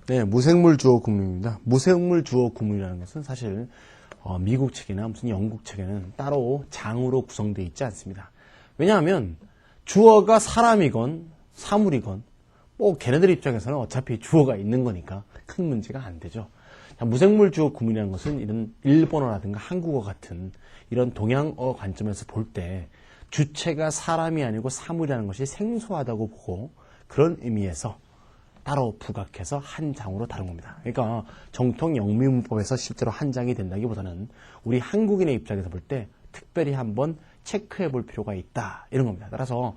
네, 무생물 주어 구문입니다. 무생물 주어 구문이라는 것은 사실 미국 책이나 무슨 영국 책에는 따로 장으로 구성되어 있지 않습니다. 왜냐하면 주어가 사람이건 사물이건 뭐 걔네들 입장에서는 어차피 주어가 있는 거니까 큰 문제가 안 되죠. 무생물 주어 구문이라는 것은 이런 일본어라든가 한국어 같은 이런 동양어 관점에서 볼 때 주체가 사람이 아니고 사물이라는 것이 생소하다고 보고 그런 의미에서 따로 부각해서 한 장으로 다룬 겁니다. 그러니까 정통 영미문법에서 실제로 한 장이 된다기보다는 우리 한국인의 입장에서 볼 때 특별히 한번 체크해 볼 필요가 있다 이런 겁니다. 따라서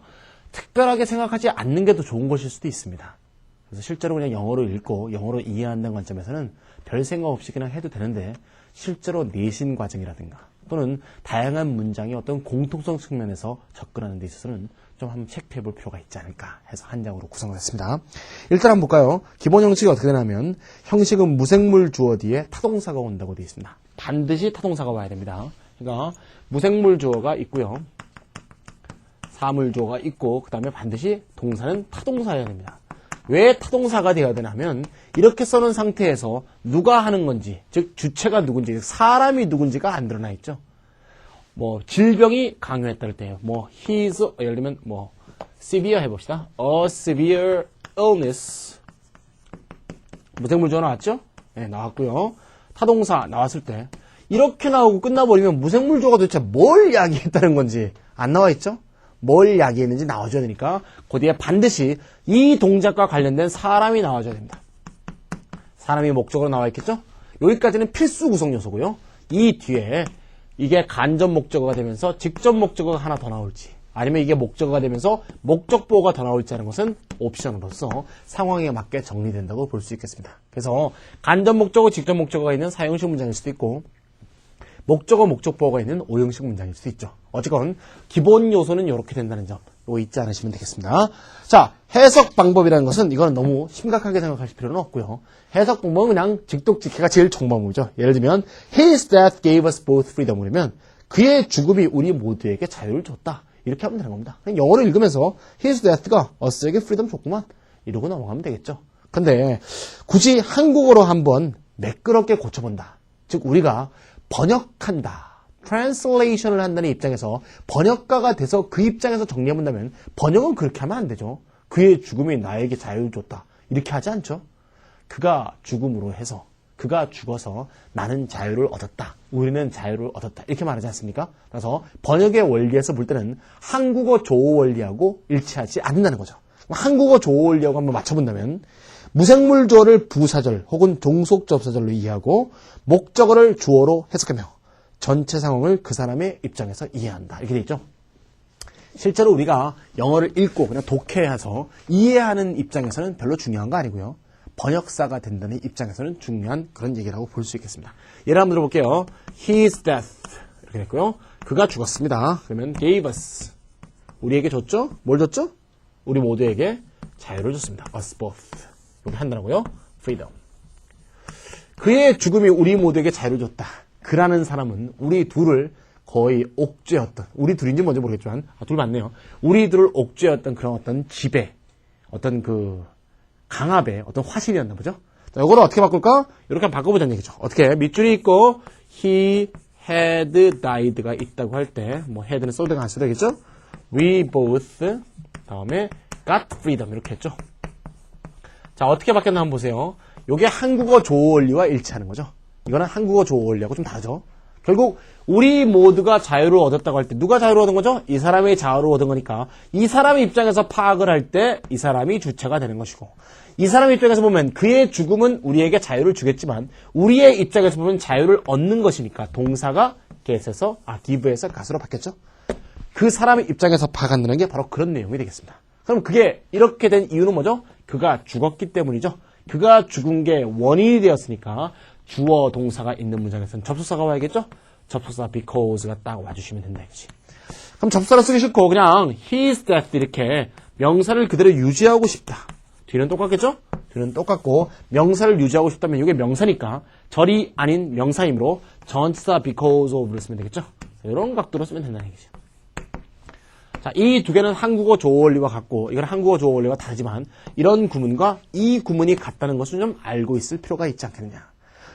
특별하게 생각하지 않는 게 더 좋은 것일 수도 있습니다. 그래서 실제로 그냥 영어로 읽고 영어로 이해한다는 관점에서는 별 생각 없이 그냥 해도 되는데 실제로 내신 과정이라든가 또는 다양한 문장의 어떤 공통성 측면에서 접근하는 데 있어서는 좀 한번 체크해 볼 필요가 있지 않을까 해서 한 장으로 구성됐습니다. 일단 한번 볼까요? 기본 형식이 어떻게 되냐면 형식은 무생물 주어 뒤에 타동사가 온다고 되어 있습니다. 반드시 타동사가 와야 됩니다. 그러니까 무생물 주어가 있고요. 사물 주어가 있고 그 다음에 반드시 동사는 타동사여야 됩니다. 왜 타동사가 되어야 되냐면 이렇게 써놓은 상태에서 누가 하는 건지 즉 주체가 누군지 사람이 누군지가 안 드러나 있죠. 뭐 질병이 강요했다 할 때요. 뭐 his 예를 들면 뭐 severe 해봅시다. A severe illness 무생물 주어 나왔죠? 네, 나왔고요. 타동사 나왔을 때 이렇게 나오고 끝나버리면 무생물 주어가 도대체 뭘 이야기했다는 건지 안 나와 있죠? 뭘 이야기했는지 나와줘야 되니까 그 뒤에 반드시 이 동작과 관련된 사람이 나와줘야 됩니다. 사람이 목적으로 나와 있겠죠? 여기까지는 필수 구성 요소고요. 이 뒤에 이게 간접 목적어가 되면서 직접 목적어가 하나 더 나올지 아니면 이게 목적어가 되면서 목적보어가 더 나올지 하는 것은 옵션으로서 상황에 맞게 정리된다고 볼 수 있겠습니다. 그래서 간접 목적어, 직접 목적어가 있는 사형식 문장일 수도 있고 목적어, 목적보어가 있는 오형식 문장일 수도 있죠. 어쨌건 기본 요소는 이렇게 된다는 점 이거 잊지 않으시면 되겠습니다. 자, 해석 방법이라는 것은 이거는 너무 심각하게 생각하실 필요는 없고요. 해석 방법은 그냥 직독직해가 제일 좋은 방법이죠. 예를 들면 His death gave us both freedom 그러면 그의 죽음이 우리 모두에게 자유를 줬다. 이렇게 하면 되는 겁니다. 그냥 영어를 읽으면서 His death가 us에게 freedom 줬구만 이러고 넘어가면 되겠죠. 근데 굳이 한국어로 한번 매끄럽게 고쳐본다. 즉 우리가 번역한다. 트랜슬레이션을 한다는 입장에서 번역가가 돼서 그 입장에서 정리해본다면 번역은 그렇게 하면 안 되죠. 그의 죽음이 나에게 자유를 줬다. 이렇게 하지 않죠. 그가 죽음으로 해서 그가 죽어서 나는 자유를 얻었다. 우리는 자유를 얻었다. 이렇게 말하지 않습니까? 그래서 번역의 원리에서 볼 때는 한국어 조어 원리하고 일치하지 않는다는 거죠. 한국어 조어 원리하고 한번 맞춰본다면 무생물 주어를 부사절 혹은 종속 접사절로 이해하고 목적어를 주어로 해석하며 전체 상황을 그 사람의 입장에서 이해한다. 이렇게 돼 있죠. 실제로 우리가 영어를 읽고 그냥 독해해서 이해하는 입장에서는 별로 중요한 거 아니고요. 번역사가 된다는 입장에서는 중요한 그런 얘기라고 볼 수 있겠습니다. 예를 한번 들어볼게요. His death 이렇게 됐고요. 그가 죽었습니다. 그러면 gave us 우리에게 줬죠? 뭘 줬죠? 우리 모두에게 자유를 줬습니다. us both 이렇게 한다고요. freedom 그의 죽음이 우리 모두에게 자유를 줬다. 그라는 사람은 우리 둘을 거의 옥죄었던 우리 둘인지 뭔지 모르겠지만 둘 맞네요. 우리 둘을 옥죄었던 그런 어떤 지배 어떤 그 강압의 어떤 화신이었나 보죠. 자, 이거를 어떻게 바꿀까? 이렇게 바꿔보자는 얘기죠. 어떻게? 밑줄이 있고 he had died가 있다고 할 때 뭐 had는 써도가 안 써도 되겠죠? we both 다음에 got freedom 이렇게 했죠. 자, 어떻게 바뀌었나 한번 보세요. 이게 한국어 조어 원리와 일치하는 거죠. 이거는 한국어 조어 원리하고 좀 다르죠. 결국 우리 모두가 자유를 얻었다고 할 때 누가 자유를 얻은 거죠? 이 사람이 자유를 얻은 거니까 이 사람의 입장에서 파악을 할 때 이 사람이 주체가 되는 것이고 이 사람의 입장에서 보면 그의 죽음은 우리에게 자유를 주겠지만 우리의 입장에서 보면 자유를 얻는 것이니까 동사가 get에서 give에서 got으로 바뀌었죠. 그 사람의 입장에서 파악한다는 게 바로 그런 내용이 되겠습니다. 그럼 그게 이렇게 된 이유는 뭐죠? 그가 죽었기 때문이죠. 그가 죽은 게 원인이 되었으니까 주어 동사가 있는 문장에서는 접속사가 와야겠죠? 접속사 because가 딱 와주시면 된다 이거지. 그럼 접속사를 쓰기 싫고 그냥 his death 이렇게 명사를 그대로 유지하고 싶다. 뒤는 똑같겠죠? 뒤는 똑같고 명사를 유지하고 싶다면 이게 명사니까 절이 아닌 명사이므로 전치사 because of를 쓰면 되겠죠? 이런 각도로 쓰면 된다는 얘기죠. 자, 이 두 개는 한국어 조어 원리와 같고, 이건 한국어 조어 원리와 다르지만, 이런 구문과 이 구문이 같다는 것을 좀 알고 있을 필요가 있지 않겠느냐.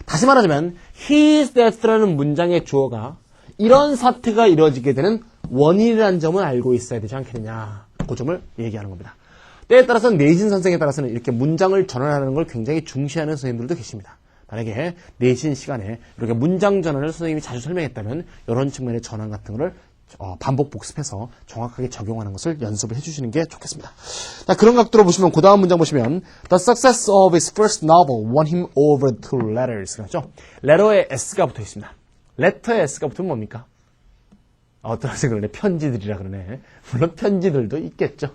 다시 말하자면, his death라는 문장의 주어가 이런 사태가 이루어지게 되는 원인이라는 점을 알고 있어야 되지 않겠느냐. 그 점을 얘기하는 겁니다. 때에 따라서는 내신 선생에 따라서는 이렇게 문장을 전환하는 걸 굉장히 중시하는 선생님들도 계십니다. 만약에 내신 시간에 이렇게 문장 전환을 선생님이 자주 설명했다면 이런 측면의 전환 같은 거를 반복 복습해서 정확하게 적용하는 것을 연습을 해주시는 게 좋겠습니다. 자, 그런 각도로 보시면 그 다음 문장 보시면 The success of his first novel won him over to letters. 그렇죠? letter에 s가 붙어 있습니다. letter에 s가 붙으면 뭡니까? 어떤 학생은 그러네. 편지들이라 그러네. 물론 편지들도 있겠죠.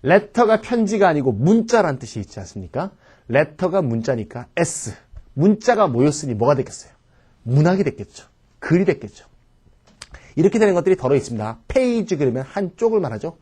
letter가 편지가 아니고 문자란 뜻이 있지 않습니까? letter가 문자니까 s. 문자가 모였으니 뭐가 됐겠어요? 문학이 됐겠죠. 글이 됐겠죠. 이렇게 되는 것들이 덜어 있습니다. 페이지 그러면 한쪽을 말하죠.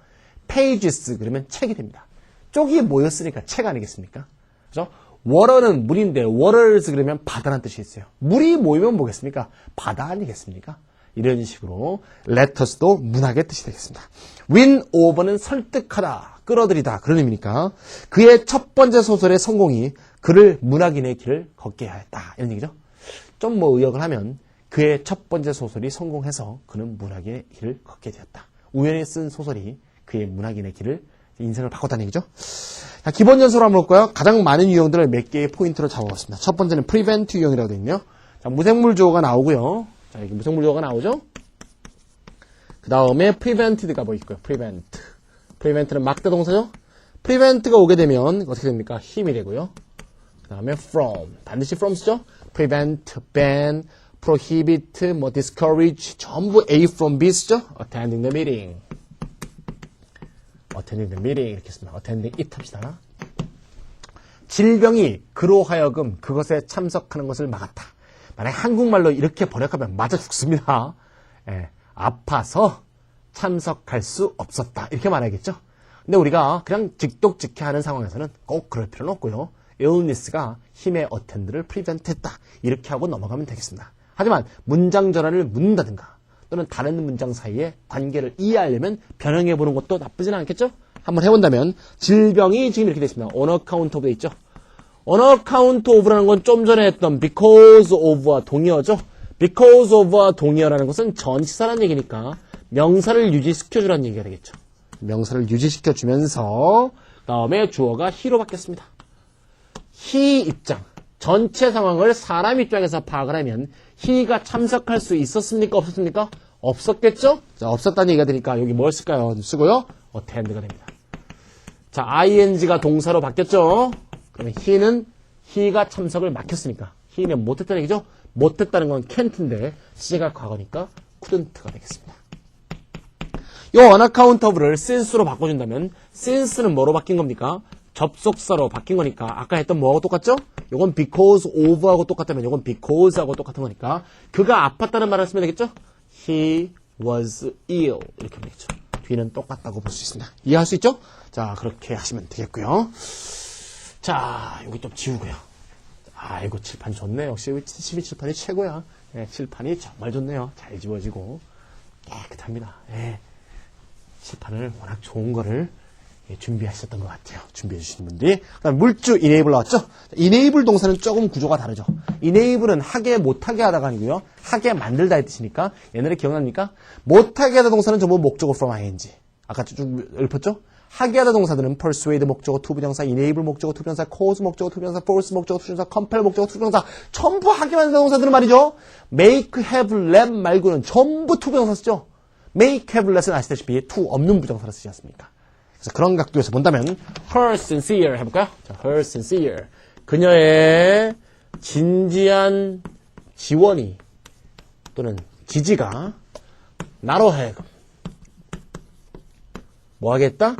pages 그러면 책이 됩니다. 쪽이 모였으니까 책 아니겠습니까? 그죠? water는 물인데 waters 그러면 바다라는 뜻이 있어요. 물이 모이면 뭐겠습니까? 바다 아니겠습니까? 이런 식으로 letters도 문학의 뜻이 되겠습니다. win over는 설득하다, 끌어들이다 그런 의미니까 그의 첫 번째 소설의 성공이 그를 문학인의 길을 걷게 하였다 이런 얘기죠. 좀 뭐 의역을 하면 그의 첫 번째 소설이 성공해서 그는 문학인의 길을 걷게 되었다. 우연히 쓴 소설이 그의 문학인의 길을 인생을 바꿨다는 얘기죠. 자, 기본 연소로 한번 볼까요? 가장 많은 유형들을 몇 개의 포인트로 잡아봤습니다. 첫 번째는 prevent 유형이라고 되어 있네요. 자, 무생물 주어가 나오고요. 자, 여기 무생물 주어가 나오죠. 그 다음에 prevented가 뭐 있고요. prevent는 막다 동사죠. prevent가 오게 되면 어떻게 됩니까? 힘이 되고요. 그 다음에 from 반드시 from 쓰죠. prevent, ban, prohibit, 뭐 discourage 전부 A from B 쓰죠. attending the meeting. attending the meeting 이렇게 씁니다. attending it 합시다. 질병이 그로 하여금 그것에 참석하는 것을 막았다. 만약에 한국말로 이렇게 번역하면 맞아 죽습니다. 예, 아파서 참석할 수 없었다. 이렇게 말하겠죠. 근데 우리가 그냥 직독직해하는 상황에서는 꼭 그럴 필요는 없고요. illness가 힘의 attend를 prevent했다. 이렇게 하고 넘어가면 되겠습니다. 하지만 문장 전환을 묻는다든가 또는 다른 문장 사이의 관계를 이해하려면 변형해보는 것도 나쁘진 않겠죠? 한번 해본다면 질병이 지금 이렇게 되어 있습니다. on account of 돼 있죠? on account of라는 건 좀 전에 했던 because of와 동의어죠? because of와 동의어라는 것은 전치사라는 얘기니까 명사를 유지시켜주라는 얘기가 되겠죠. 명사를 유지시켜주면서 다음에 주어가 he로 바뀌었습니다. he 입장, 전체 상황을 사람 입장에서 파악을 하면 he가 참석할 수 있었습니까? 없었습니까? 없었겠죠? 자, 없었다는 얘기가 되니까 여기 뭘 쓸까요? 쓰고요. attend가 됩니다. 자, ing가 동사로 바뀌었죠? 그러면 he가 참석을 막혔으니까 he는 못했다는 얘기죠? 못했다는 건 can't인데 시제가 과거니까 couldn't가 되겠습니다. 이 unaccountable since로 바꿔준다면 since는 뭐로 바뀐 겁니까? 접속사로 바뀐 거니까 아까 했던 뭐하고 똑같죠? 요건 because of하고 똑같다면 요건 because하고 똑같은 거니까 그가 아팠다는 말을 쓰면 되겠죠? He was ill 이렇게 하면 되겠죠. 뒤는 똑같다고 볼 수 있습니다. 이해할 수 있죠? 자, 그렇게 하시면 되겠고요. 자, 여기 좀 지우고요. 아이고, 칠판 좋네. 역시 12칠판이 최고야. 예, 칠판이 정말 좋네요. 잘 지워지고 깨끗합니다. 예, 칠판을 워낙 좋은 거를 준비하셨던 것 같아요. 준비해 주시는 분들이. 그다음 물주 enable 나왔죠? enable 동사는 조금 구조가 다르죠. enable은 하게 못하게 하다가 아니고요. 하게 만들다의 뜻이니까 옛날에 기억납니까? 못하게 하다 동사는 전부 목적어 from ing. 아까 좀 읊었죠? 하게 하다 동사들은 persuade 목적어 투부정사, enable 목적어 투부정사, cause 목적어 투부정사, force 목적어 투부정사, compel 목적어 투부정사 전부 하게 만드는 동사들은 말이죠. make, have, let 말고는 전부 투부정사 쓰죠. make, have, let은 아시다시피 to 없는 부정사를 쓰지 않습니까? 그래서 그런 각도에서 본다면 her sincere 해볼까요? 자, her sincere 그녀의 진지한 지원이 또는 지지가 나로 하여금 뭐 하겠다?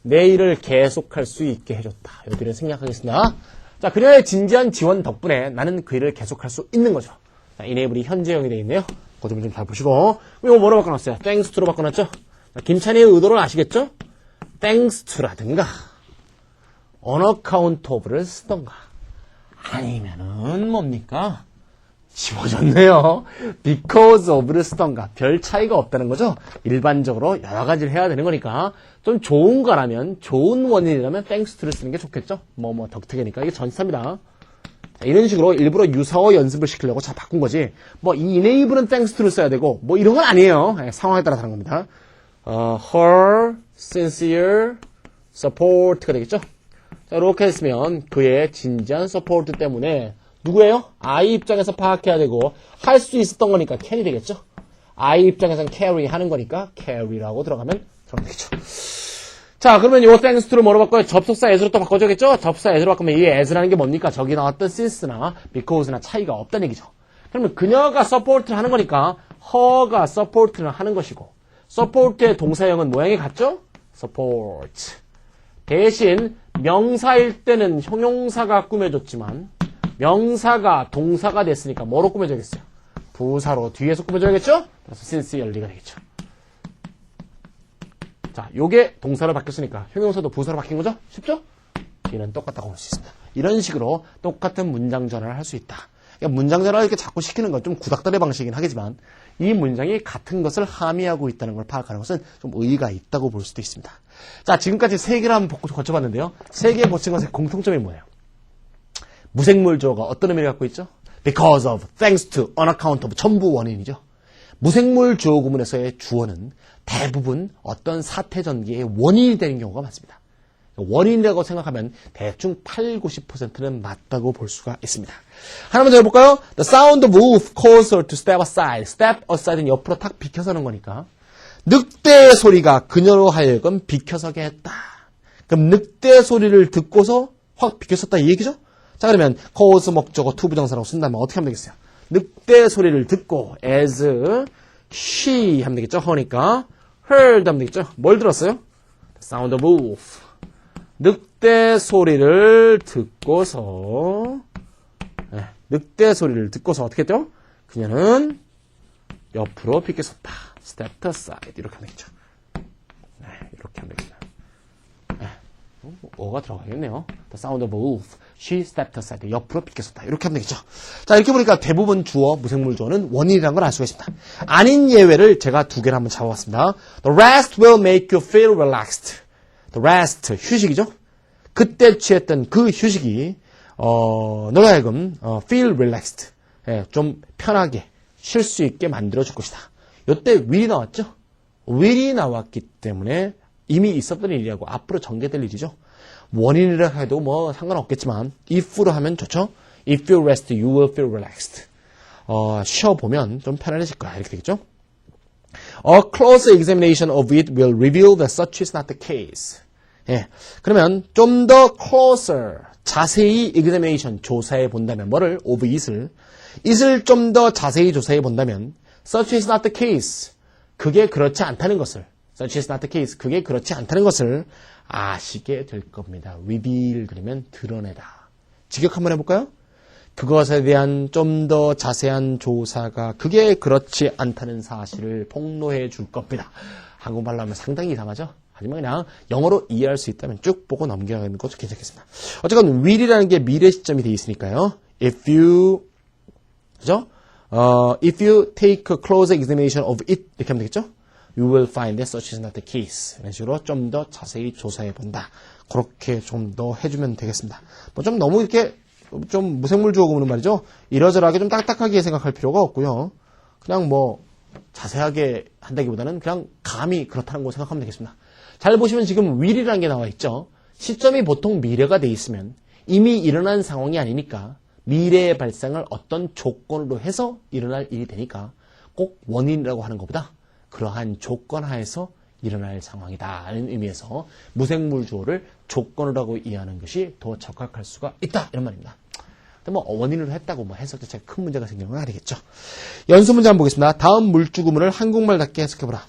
내 일을 계속할 수 있게 해줬다. 이것들을 생략하겠습니다. 자, 그녀의 진지한 지원 덕분에 나는 그 일을 계속할 수 있는 거죠. 자, enable이 현재형이 되어 있네요. 그 점 좀 잘 보시고 이거 뭐로 바꿔놨어요? thanks to로 바꿔놨죠? 자, 김찬희의 의도를 아시겠죠? thanks to라든가 on account of를 쓰던가 아니면은 뭡니까? 쉬워졌네요. because of를 쓰던가 별 차이가 없다는 거죠. 일반적으로 여러 가지를 해야 되는 거니까 좀 좋은 거라면 좋은 원인이라면 thanks to를 쓰는 게 좋겠죠. 덕택이니까 이게 전치사입니다. 자, 이런 식으로 일부러 유사어 연습을 시키려고 잘 바꾼 거지. 이 enable은 thanks to를 써야 되고 이런 건 아니에요. 상황에 따라 다른 겁니다. her sincere support가 되겠죠. 자, 이렇게 했으면 그의 진지한 서포트 때문에 누구예요? I 입장에서 파악해야 되고 할 수 있었던 거니까 can이 되겠죠. I 입장에서는 carry 하는 거니까 carry라고 들어가면 되겠죠. 자, 그러면 요 thanks to를 뭐로 바꿔요? 접속사 as로 또 바꿔줘야겠죠? 접속사 as로 바꾸면 이 as라는 게 뭡니까? 저기 나왔던 since나 because나 차이가 없다는 얘기죠. 그러면 그녀가 support를 하는 거니까 her가 support를 하는 것이고 support의 동사형은 모양이 같죠? support. 대신 명사일 때는 형용사가 꾸며줬지만 명사가 동사가 됐으니까 뭐로 꾸며줘야겠어요? 부사로 뒤에서 꾸며줘야겠죠? 그래서 sincerely가 되겠죠. 자, 요게 동사로 바뀌었으니까 형용사도 부사로 바뀐 거죠? 쉽죠? 뒤는 똑같다고 볼 수 있습니다. 이런 식으로 똑같은 문장 전환을 할 수 있다. 그러니까 문장 전환을 이렇게 자꾸 시키는 건 좀 구닥다리 방식이긴 하겠지만 이 문장이 같은 것을 함의하고 있다는 걸 파악하는 것은 좀 의의가 있다고 볼 수도 있습니다. 자, 지금까지 세 개를 한번 거쳐봤는데요. 세 개 거친 것의 공통점이 뭐예요? 무생물 주어가 어떤 의미를 갖고 있죠? because of, thanks to, on account of 전부 원인이죠. 무생물 주어 구문에서의 주어는 대부분 어떤 사태 전개의 원인이 되는 경우가 많습니다. 원인이라고 생각하면 대충 8, 90%는 맞다고 볼 수가 있습니다. 하나만 더 해볼까요? The sound of wolf caused her to step aside. step aside는 옆으로 탁 비켜서는 거니까 늑대의 소리가 그녀로 하여금 비켜서게 했다. 그럼 늑대 소리를 듣고서 확 비켜섰다 이 얘기죠? 자, 그러면 cause 목적어 to 부정사라고 쓴다면 어떻게 하면 되겠어요? 늑대 소리를 듣고 as she 하면 되겠죠? 허니까 heard 하면 되겠죠? 뭘 들었어요? The sound of wolf. 늑대 소리를 듣고서 늑대 소리를 듣고서 어떻게 했죠? 그녀는 옆으로 비켜섰다. stepped aside 이렇게 하면 되겠죠? 네, 이렇게 하면 되겠죠. 어가 들어가겠네요. The sound of a wolf. She stepped aside. 옆으로 비켜섰다. 이렇게 하면 되겠죠. 자, 이렇게 보니까 대부분 주어, 무생물 주어는 원인이라는 걸 알 수가 있습니다. 아닌 예외를 제가 두 개를 한번 잡아봤습니다. The rest will make you feel relaxed. The rest, 휴식이죠. 그때 취했던 그 휴식이 너로 하여금 feel relaxed. 좀 편하게 쉴 수 있게 만들어줄 것이다. 이때 will이 나왔죠. will이 나왔기 때문에 이미 있었던 일이라고 앞으로 전개될 일이죠. 원인이라 해도 상관없겠지만 if로 하면 좋죠. If you rest, you will feel relaxed. 쉬어보면 좀 편안해질 거야. 이렇게 되겠죠. A closer examination of it will reveal that such is not the case. 그러면 좀 더 closer, 자세히 examination, 조사해 본다면 뭐를? of it을 좀 더 자세히 조사해 본다면 such is not the case. 그게 그렇지 않다는 것을 such is not the case. 그게 그렇지 않다는 것을 아시게 될 겁니다. reveal 그러면 드러내다. 직역 한번 해볼까요? 그것에 대한 좀 더 자세한 조사가 그게 그렇지 않다는 사실을 폭로해 줄 겁니다. 한국말로 하면 상당히 이상하죠? 하지만 그냥 영어로 이해할 수 있다면 쭉 보고 넘겨가는 것도 괜찮겠습니다. 어쨌건 will이라는 게 미래 시점이 되어 있으니까요. If you take a closer examination of it 이렇게 하면 되겠죠? You will find that such is not the case. 이런 식으로 좀 더 자세히 조사해 본다. 그렇게 좀 더 해주면 되겠습니다. 좀 너무 이렇게 좀 무생물 주어 구문은 말이죠. 이러저러하게 좀 딱딱하게 생각할 필요가 없고요. 그냥 자세하게 한다기보다는 그냥 감이 그렇다는 거 생각하면 되겠습니다. 잘 보시면 지금 will이라는 게 나와 있죠. 시점이 보통 미래가 돼 있으면 이미 일어난 상황이 아니니까 미래의 발생을 어떤 조건으로 해서 일어날 일이 되니까 꼭 원인이라고 하는 것보다 그러한 조건 하에서 일어날 상황이다라는 의미에서 무생물 주어를 조건으로 이해하는 것이 더 적합할 수가 있다 이런 말입니다. 근데 원인으로 했다고 해석 자체가 큰 문제가 생기는 건 아니겠죠. 연수 문제 한번 보겠습니다. 다음 물주 구문을 한국말답게 해석해보라.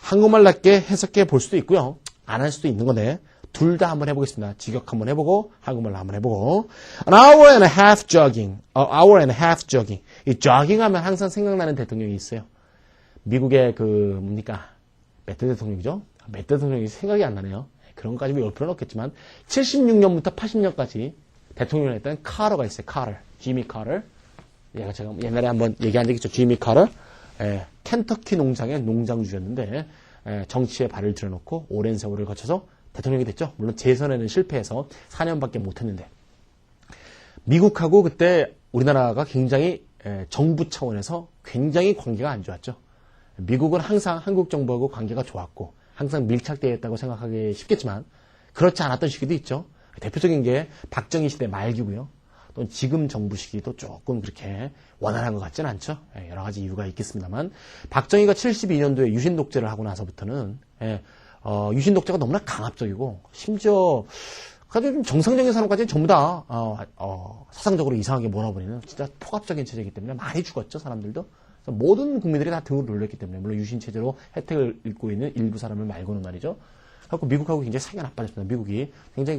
한국말답게 해석해 볼 수도 있고요. 안 할 수도 있는 건데 둘 다 한번 해보겠습니다. 직역 한번 해보고 한국말로 한번 해보고 An hour and a half jogging. Hour and a half jogging. 이 jogging 하면 항상 생각나는 대통령이 있어요. 미국의 매트 대통령이죠. 매트 대통령이 생각이 안 나네요. 그런 것까지 외울 필요는 없겠지만 76년부터 80년까지 대통령을 했던 카러가 있어요. 카러. 지미 카러. 제가 옛날에 한번 얘기한 적 있죠. 지미 카터. 켄터키 농장의 농장주였는데 정치에 발을 들여놓고 오랜 세월을 거쳐서 대통령이 됐죠. 물론 재선에는 실패해서 4년밖에 못했는데 미국하고 그때 우리나라가 굉장히 정부 차원에서 굉장히 관계가 안 좋았죠. 미국은 항상 한국 정부하고 관계가 좋았고 항상 밀착되어 있다고 생각하기 쉽겠지만 그렇지 않았던 시기도 있죠. 대표적인 게 박정희 시대 말기고요. 또 지금 정부 시기도 조금 그렇게 원활한 것 같지는 않죠. 여러 가지 이유가 있겠습니다만 박정희가 72년도에 유신 독재를 하고 나서부터는 유신 독재가 너무나 강압적이고 심지어 좀 정상적인 사람까지는 전부 다 사상적으로 이상하게 몰아버리는 진짜 폭압적인 체제이기 때문에 많이 죽었죠. 사람들도. 모든 국민들이 다 등을 놀렸기 때문에 물론 유신 체제로 혜택을 입고 있는 일부 사람을 말고는 말이죠. 그래서 미국하고 굉장히 사이가 나빠졌습니다. 미국이 굉장히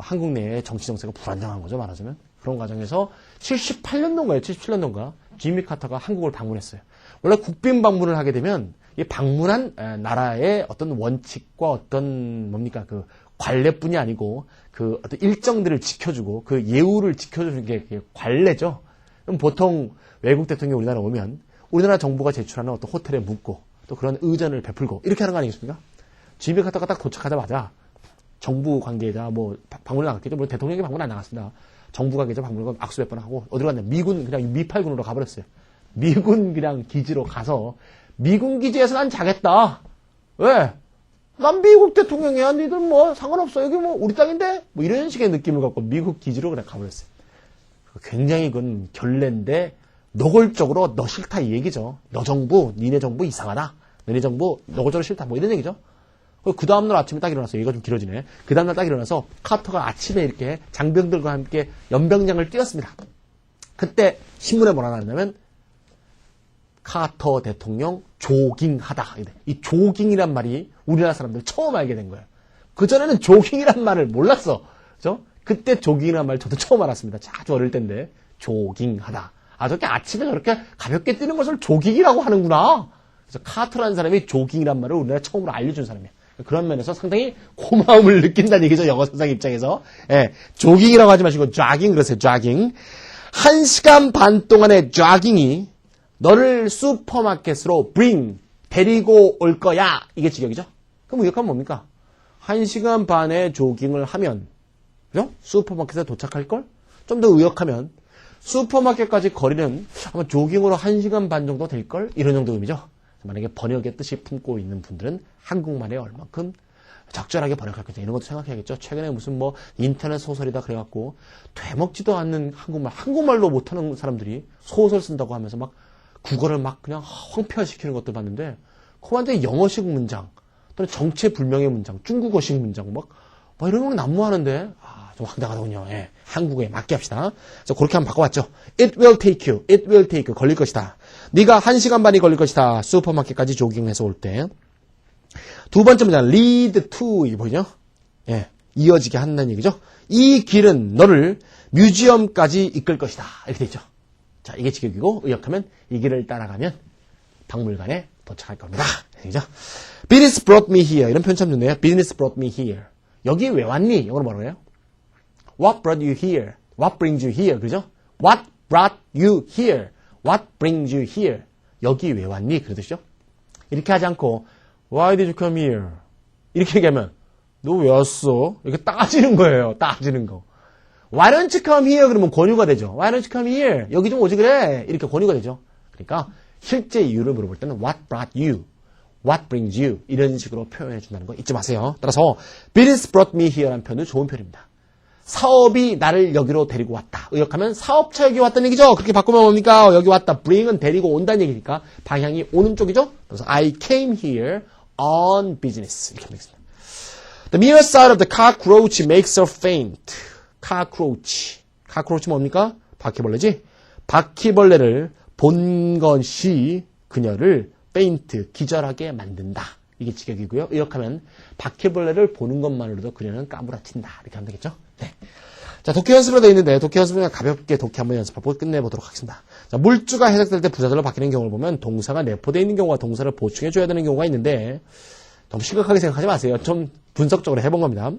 한국 내에 정치 정세가 불안정한 거죠. 말하자면 그런 과정에서 77년도인가 지미 카터가 한국을 방문했어요. 원래 국빈 방문을 하게 되면 이 방문한 나라의 어떤 원칙과 어떤 뭡니까 관례뿐이 아니고 어떤 일정들을 지켜주고 그 예우를 지켜주는 게 관례죠. 그럼 보통 외국 대통령이 우리나라 오면 우리나라 정부가 제출하는 어떤 호텔에 묵고 또 그런 의전을 베풀고 이렇게 하는 거 아니겠습니까? 지미 카터가 딱 도착하자마자 정부 관계자 방문을 나갔겠죠. 물론 대통령이 방문 안 나갔습니다. 정부 관계자 방문을 악수 몇 번 하고 어디로 갔냐? 미군 그냥 미팔군으로 가버렸어요. 미군 그냥 기지로 가서 미군 기지에서 난 자겠다. 왜? 난 미국 대통령이야. 니들 상관없어. 여기 우리 땅인데? 이런 식의 느낌을 갖고 미국 기지로 그냥 가버렸어요. 굉장히 그건 결례인데 노골적으로 너 싫다 이 얘기죠. 너 정부, 니네 정부 이상하다. 너네 정부 노골적으로 싫다. 이런 얘기죠. 그 다음날 아침에 딱 일어나서 얘기가 좀 길어지네. 그 다음날 딱 일어나서 카터가 아침에 이렇게 장병들과 함께 연병장을 뛰었습니다. 그때 신문에 뭐라 나왔냐면 카터 대통령 조깅하다. 이 조깅이란 말이 우리나라 사람들 처음 알게 된 거예요. 그전에는 조깅이란 말을 몰랐어. 그죠? 그때 조깅이란 말 저도 처음 알았습니다. 아주 어릴 때인데 조깅하다. 저렇게 아침에 저렇게 가볍게 뛰는 것을 조깅이라고 하는구나. 그래서 카터라는 사람이 조깅이란 말을 우리나라 처음으로 알려준 사람이에요. 그런 면에서 상당히 고마움을 느낀다는 얘기죠. 영어 선생 입장에서. 조깅이라고 하지 마시고 조깅 그러세요. 조깅. 1시간 반 동안의 조깅이 너를 슈퍼마켓으로 데리고 올 거야. 이게 직역이죠. 그럼 의역하면 뭡니까? 1시간 반의 조깅을 하면 그죠? 슈퍼마켓에 도착할걸? 좀 더 의역하면 슈퍼마켓까지 거리는 아마 조깅으로 1시간 반 정도 될걸? 이런 정도 의미죠. 만약에 번역의 뜻이 품고 있는 분들은 한국말에 얼만큼 적절하게 번역할 건지 이런 것도 생각해야겠죠. 최근에 무슨 인터넷 소설이다 그래갖고 되먹지도 않는 한국말로 못하는 사람들이 소설 쓴다고 하면서 국어를 그냥 황폐화시키는 것도 봤는데 그 완전히 영어식 문장 또는 정체불명의 문장, 중국어식 문장 이런 거 난무하는데 좀 황당하더군요. 한국어에 맞게 합시다. 그래서 그렇게 한번 바꿔봤죠. It will take you. 걸릴 것이다. 네가 1시간 반이 걸릴 것이다. 슈퍼마켓까지 조깅해서 올 때. 두 번째 문장 lead to 이 보이죠? 이어지게 한다는 얘기죠. 이 길은 너를 뮤지엄까지 이끌 것이다. 이렇게 돼 있죠. 자, 이게 직역이고 의역하면 이 길을 따라가면 박물관에 도착할 겁니다. 얘기죠. Business brought me here. 이런 표현 참 좋네요. Business brought me here. 여기 왜 왔니? 영어로 뭐라고 해요? What brought you here? What brings you here? 그죠? What brought you here? What brings you here? 여기 왜 왔니? 그런 뜻이죠. 이렇게 하지 않고 Why did you come here? 이렇게 얘기하면 너 왜 왔어? 이렇게 따지는 거예요. 따지는 거. Why don't you come here? 그러면 권유가 되죠. Why don't you come here? 여기 좀 오지 그래. 이렇게 권유가 되죠. 그러니까 실제 이유를 물어볼 때는 What brought you? What brings you? 이런 식으로 표현해 준다는 거 잊지 마세요. 따라서 Business brought me here라는 표현은 좋은 표현입니다. 사업이 나를 여기로 데리고 왔다. 의역하면 사업차 여기 왔다는 얘기죠. 그렇게 바꾸면 뭡니까? 여기 왔다. bring은 데리고 온다는 얘기니까 방향이 오는 쪽이죠. 그래서 I came here on business. 이렇게 하면 되겠습니다. The mere sight of the cockroach makes her faint. cockroach 뭡니까? 바퀴벌레지? 바퀴벌레를 본 것이 그녀를 faint, 기절하게 만든다. 이게 직역이고요. 의역하면 바퀴벌레를 보는 것만으로도 그녀는 까무라친다. 이렇게 하면 되겠죠? 네. 자, 독해 연습으로 되어 있는데 독해 연습은 가볍게 독해 한번 연습하고 끝내보도록 하겠습니다. 자, 물주가 해석될 때 부사절로 바뀌는 경우를 보면 동사가 내포되어 있는 경우와 동사를 보충해줘야 되는 경우가 있는데 너무 심각하게 생각하지 마세요. 좀 분석적으로 해본 겁니다.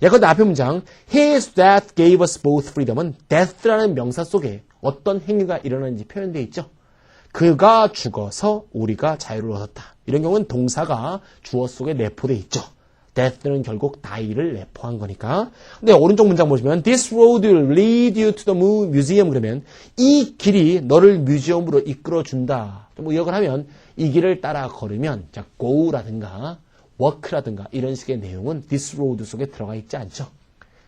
예컨대 앞의 문장 His death gave us both freedom은 death라는 명사 속에 어떤 행위가 일어나는지 표현되어 있죠. 그가 죽어서 우리가 자유를 얻었다. 이런 경우는 동사가 주어 속에 내포되어 있죠. death는 결국 die를 내포한 거니까. 근데 오른쪽 문장 보시면 This road will lead you to the museum 그러면 이 길이 너를 뮤지엄으로 이끌어준다. 뭐 이역을 하면 이 길을 따라 걸으면 자 go라든가 work라든가 이런 식의 내용은 this road 속에 들어가 있지 않죠.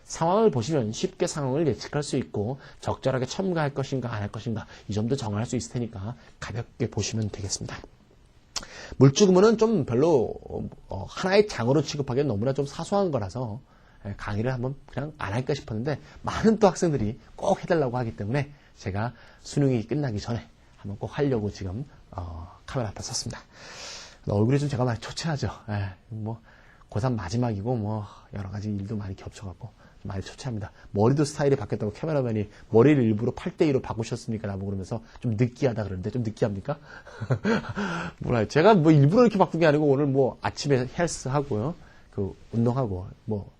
상황을 보시면 쉽게 상황을 예측할 수 있고 적절하게 첨가할 것인가 안 할 것인가 이 점도 정할 수 있을 테니까 가볍게 보시면 되겠습니다. 물주구문은 좀 별로 하나의 장어로 취급하기엔 너무나 좀 사소한 거라서 강의를 한번 그냥 안 할까 싶었는데 많은 또 학생들이 꼭 해달라고 하기 때문에 제가 수능이 끝나기 전에 한번 꼭 하려고 지금 카메라 앞에 섰습니다. 얼굴이 좀 제가 많이 초췌하죠. 뭐 고3 마지막이고 뭐 여러 가지 일도 많이 겹쳐갖고 많이 초췌합니다. 머리도 스타일이 바뀌었다고 카메라맨이 머리를 일부러 8대2로 바꾸셨습니까? 라고 그러면서 좀 느끼하다 그러는데 좀 느끼합니까? 몰라요. 제가 뭐 일부러 이렇게 바꾼 게 아니고 오늘 뭐 아침에 헬스 하고요. 그 운동하고 뭐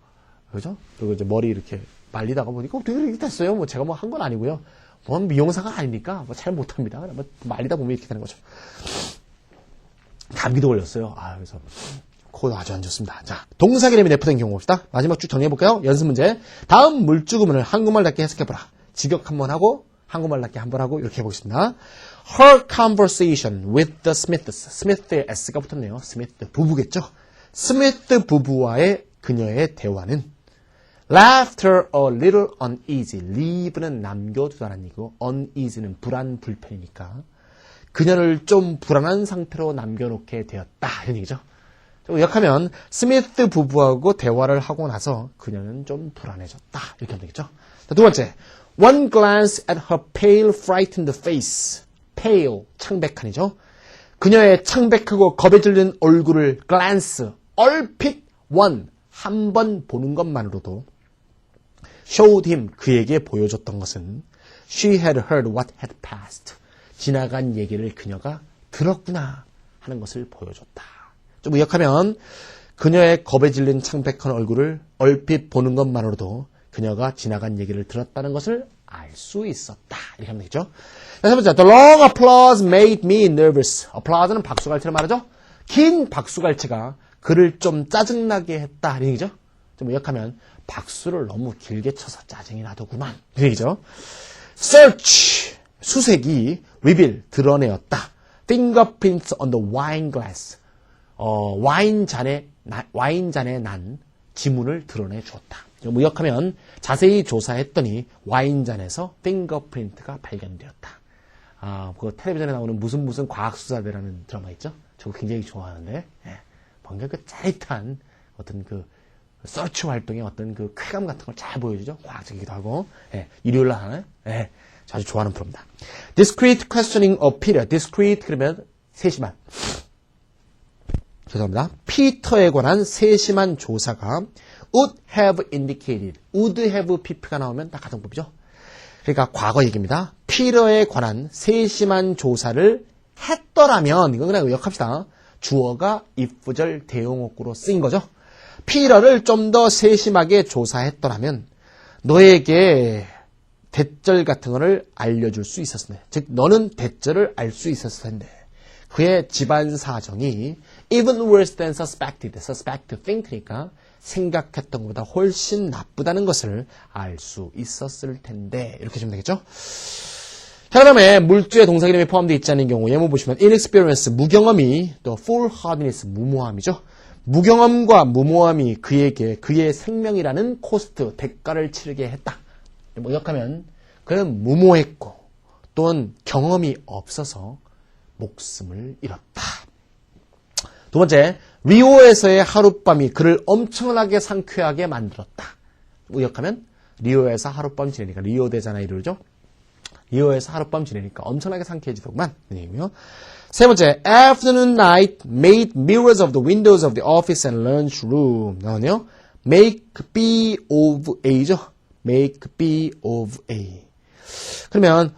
그죠? 그리고 이제 머리 이렇게 말리다가 보니까 되게 이렇게 됐어요. 뭐 제가 뭐 한 건 아니고요. 뭔 미용사가 아니니까 뭐 잘 못합니다. 뭐 말리다 보면 이렇게 되는 거죠. 감기도 걸렸어요. 그래서 코도 아주 안 좋습니다. 자, 동사 개념이 내포된 경우 봅시다. 마지막 쭉 정리해볼까요? 연습 문제. 다음 물주구문을 한국말답게 해석해보라. 직역 한번 하고 한국말답게 한번 하고 이렇게 해보겠습니다. Her conversation with the Smiths. 스미스의 S가 붙었네요. 스미스 부부겠죠? 스미스 부부와의 그녀의 대화는 left her a little uneasy. leave는 남겨두다는 얘기고 uneasy는 불안, 불편이니까 그녀를 좀 불안한 상태로 남겨놓게 되었다. 이런 얘기죠. 요약하면 스미스 부부하고 대화를 하고 나서 그녀는 좀 불안해졌다. 이렇게 하면 되겠죠. 자, 두 번째. One glance at her pale, frightened face. pale, 창백한이죠. 그녀의 창백하고 겁에 질린 얼굴을 glance, 얼핏 한 번 보는 것만으로도 showed him, 그에게 보여줬던 것은 she had heard what had passed. 지나간 얘기를 그녀가 들었구나 하는 것을 보여줬다. 좀 의역하면 그녀의 겁에 질린 창백한 얼굴을 얼핏 보는 것만으로도 그녀가 지나간 얘기를 들었다는 것을 알 수 있었다. 이렇게 하면 되겠죠. 세 번째, The long applause made me nervous. applause는 박수갈채를 말하죠. 긴 박수갈채가 그를 좀 짜증나게 했다. 이런 얘기죠. 좀 의역하면 박수를 너무 길게 쳐서 짜증이 나더구만. 이런 얘기죠. Search, 수색이 reveal, 드러내었다. Fingerprints on the wine glass. 와인잔에 난 지문을 드러내 주었다. 무역하면 자세히 조사했더니 와인잔에서 핑거프린트가 발견되었다. 그 텔레비전에 나오는 무슨 과학수사대라는 드라마 있죠? 저거 굉장히 좋아하는데, 굉장히 그 짜릿한 어떤 그 서치 활동의 어떤 그 쾌감 같은 걸 잘 보여주죠? 과학적이기도 하고, 일요일날 하는, 아주 좋아하는 프로입니다. Discrete questioning of Peter. Discrete 그러면 세심한. 죄송합니다. 피터에 관한 세심한 조사가 would have indicated. would have pp가 나오면 딱 가정법이죠. 그러니까 과거 얘기입니다. 피터에 관한 세심한 조사를 했더라면 이건 그냥 의역합시다. 주어가 if절 대용어구로 쓰인 거죠. 피터를 좀 더 세심하게 조사했더라면 너에게 대절 같은 거를 알려줄 수 있었을 텐데 즉 너는 대절을 알 수 있었을 텐데 그의 집안 사정이 even worse than suspected. suspect, think니까 생각했던 것보다 훨씬 나쁘다는 것을 알 수 있었을 텐데 이렇게 주면 되겠죠? 자, 그 다음에 물주의 동사 이름이 포함되어 있지 않은 경우 예문 보시면 inexperience, 무경험이 또 foolhardiness, 무모함이죠. 무경험과 무모함이 그에게 그의 생명이라는 코스트, 대가를 치르게 했다. 뭐역하면 그는 무모했고 또는 경험이 없어서 목숨을 잃었다. 두 번째, 리오에서의 하룻밤이 그를 엄청나게 상쾌하게 만들었다. 의역하면 리오에서 하룻밤 지내니까 리오데자네이루죠. 리오에서 하룻밤 지내니까 엄청나게 상쾌해지더구만. 세 번째, afternoon night made mirrors of the windows of the office and lunch room. 나오네요. make B of A죠. make B of A. 그러면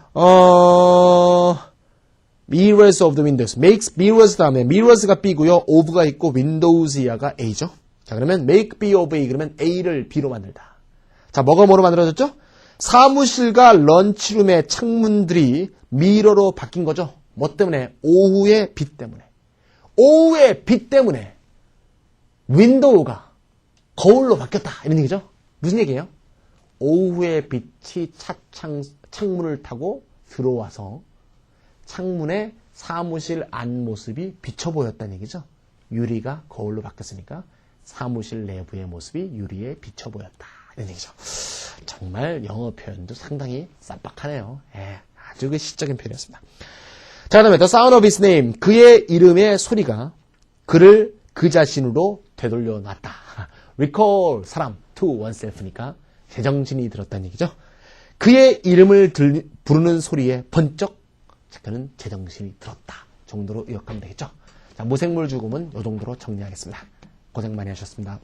mirrors of the windows. makes mirrors 다음에 mirrors가 B고요. of가 있고 windows야가 A죠. 자, 그러면 make B of A 그러면 A를 B로 만들다. 자, 뭐가 뭐로 만들어졌죠? 사무실과 런치룸의 창문들이 미러로 바뀐 거죠. 뭐 때문에? 오후의 빛 때문에. 오후의 빛 때문에 윈도우가 거울로 바뀌었다. 이런 얘기죠. 무슨 얘기예요? 오후의 빛이 창문을 타고 들어와서 창문에 사무실 안 모습이 비쳐 보였다는 얘기죠. 유리가 거울로 바뀌었으니까 사무실 내부의 모습이 유리에 비쳐 보였다. 이런 얘기죠. 정말 영어 표현도 상당히 쌈박하네요. 예, 아주 그 시적인 표현이었습니다. 자, 그 다음에 The sound of his name. 그의 이름의 소리가 그를 그 자신으로 되돌려 놨다. recall, 사람, to oneself니까 제정신이 들었다는 얘기죠. 그의 이름을 부르는 소리에 번쩍 그는 제정신이 들었다 정도로 의역하면 되겠죠. 자, 무생물 죽음은 이 정도로 정리하겠습니다. 고생 많이 하셨습니다.